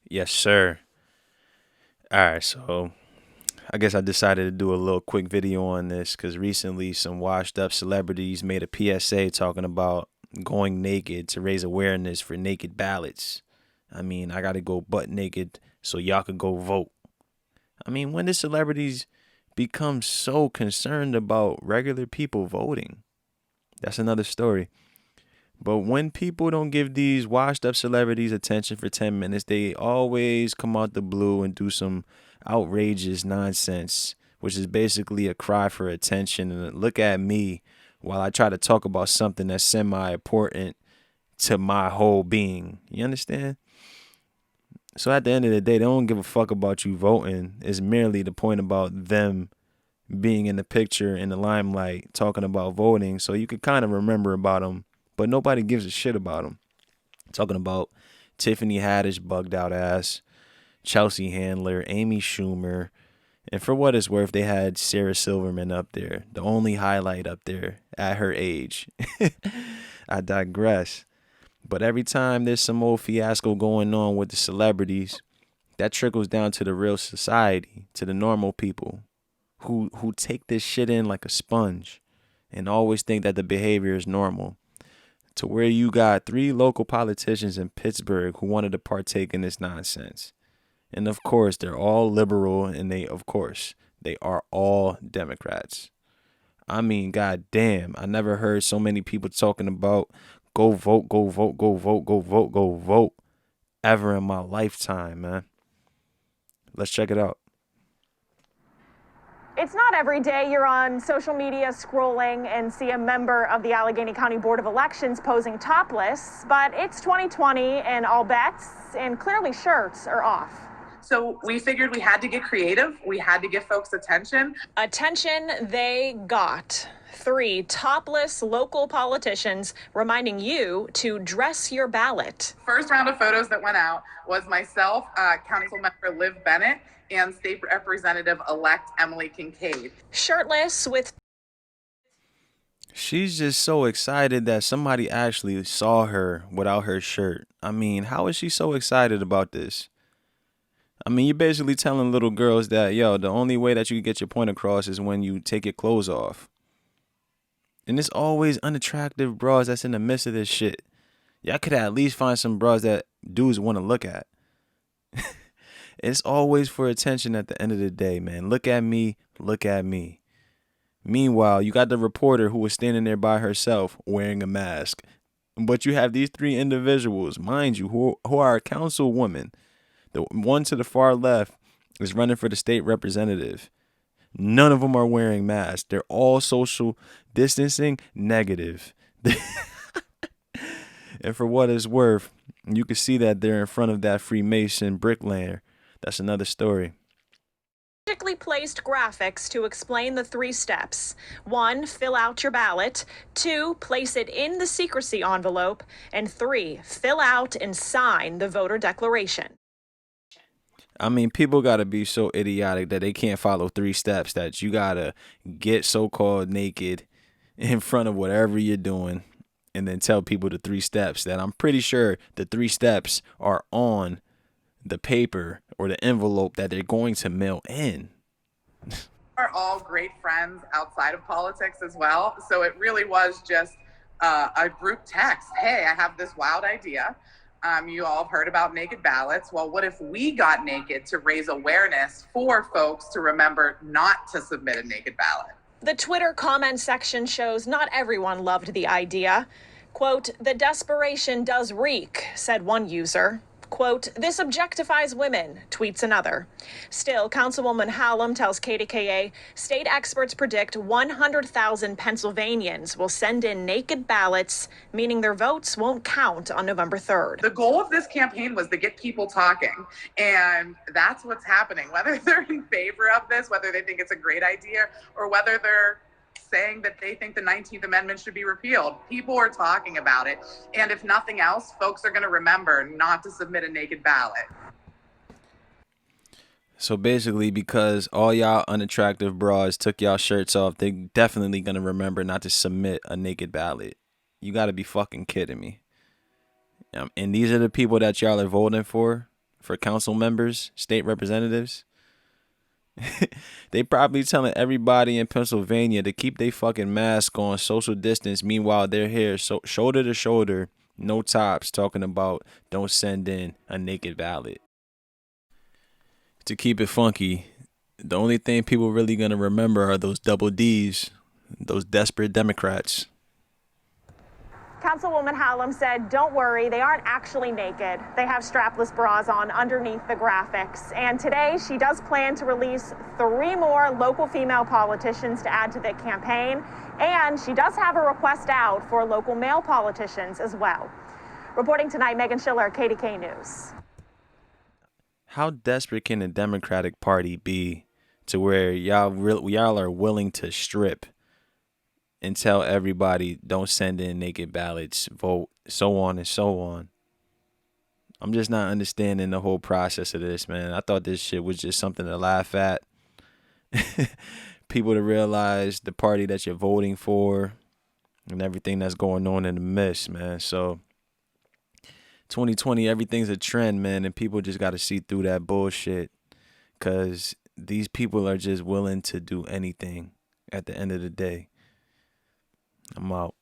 Yes, sir. All right, so I guess I decided to do a little quick video on this because recently some washed up celebrities made a PSA talking about going naked to raise awareness for naked ballots. I mean, I got to go butt naked so y'all could go vote. I mean, when did celebrities become so concerned about regular people voting? That's another story. But when people don't give these washed up celebrities attention for 10 minutes, they always come out the blue and do some outrageous nonsense, which is basically a cry for attention. And look at me while I try to talk about something that's semi important to my whole being. You understand? So at the end of the day, they don't give a fuck about you voting. It's merely the point about them being in the picture in the limelight talking about voting so you could kind of remember about them, but nobody gives a shit about them. Talking about Tiffany Haddish bugged out ass, Chelsea Handler, Amy Schumer, and for what it's worth, they had Sarah Silverman up there, the only highlight up there at her age. I digress. But every time there's some old fiasco going on with the celebrities, that trickles down to the real society, to the normal people who take this shit in like a sponge and always think that the behavior is normal. To where you got three local politicians in Pittsburgh who wanted to partake in this nonsense. And of course, they're all liberal and they are all Democrats. I mean, goddamn, I never heard so many people talking about go vote, go vote, go vote, go vote, go vote ever in my lifetime, man. Let's check it out. It's not every day you're on social media scrolling and see a member of the Allegheny County Board of Elections posing topless, but it's 2020 and all bets and clearly shirts are off. So we figured we had to get creative. We had to give folks attention. Attention they got. 3 topless local politicians reminding you to dress your ballot. First round of photos that went out was myself, Council Member Liv Bennett, and State Representative-elect Emily Kincaid. Shirtless with... She's just so excited that somebody actually saw her without her shirt. I mean, how is she so excited about this? I mean, you're basically telling little girls that, yo, the only way that you can get your point across is when you take your clothes off. And it's always unattractive bras that's in the midst of this shit. Y'all could at least find some bras that dudes want to look at. It's always for attention at the end of the day, man. Look at me. Look at me. Meanwhile, you got the reporter who was standing there by herself wearing a mask. But you have these 3 individuals, mind you, who are a councilwoman. The one to the far left is running for the state representative. None of them are wearing masks. They're all social distancing negative. And for what it's worth, you can see that they're in front of that Freemason bricklayer. That's another story. Strategically placed graphics to explain the 3 steps. 1, fill out your ballot. 2, place it in the secrecy envelope. And 3, fill out and sign the voter declaration. I mean, people got to be so idiotic that they can't follow 3 steps, that you got to get so-called naked in front of whatever you're doing and then tell people the 3 steps that I'm pretty sure the 3 steps are on the paper or the envelope that they're going to mail in. We're all great friends outside of politics as well. So it really was just a group text. Hey, I have this wild idea. You all have heard about naked ballots. Well, what if we got naked to raise awareness for folks to remember not to submit a naked ballot? The Twitter comment section shows not everyone loved the idea. Quote, the desperation does reek, said one user. Quote, this objectifies women, tweets another. Still, Councilwoman Hallam tells KDKA state experts predict 100,000 Pennsylvanians will send in naked ballots, meaning their votes won't count on November 3rd. The goal of this campaign was to get people talking, and that's what's happening. Whether they're in favor of this, whether they think it's a great idea, or whether they're saying that they think the 19th Amendment should be repealed. People are talking about it. And if nothing else, folks are going to remember not to submit a naked ballot. So basically, because all y'all unattractive bras took y'all shirts off, they definitely going to remember not to submit a naked ballot. You got to be fucking kidding me. And these are the people that y'all are voting for? for council members, state representatives. They probably telling everybody in Pennsylvania to keep their fucking mask on, social distance. Meanwhile, they're here, so shoulder to shoulder, no tops, talking about don't send in a naked ballot. To keep it funky, the only thing people really gonna remember are those double D's, those desperate Democrats. Councilwoman Hallam said, don't worry, they aren't actually naked. They have strapless bras on underneath the graphics. And today, she does plan to release 3 more local female politicians to add to the campaign. And she does have a request out for local male politicians as well. Reporting tonight, Megan Schiller, KDK News. How desperate can the Democratic Party be to where y'all are willing to strip and tell everybody don't send in naked ballots, vote, so on and so on? I'm just not understanding the whole process of this, man. I thought this shit was just something to laugh at. People to realize the party that you're voting for and everything that's going on in the midst, man. So 2020, everything's a trend, man, and people just got to see through that bullshit, because these people are just willing to do anything at the end of the day. I'm out.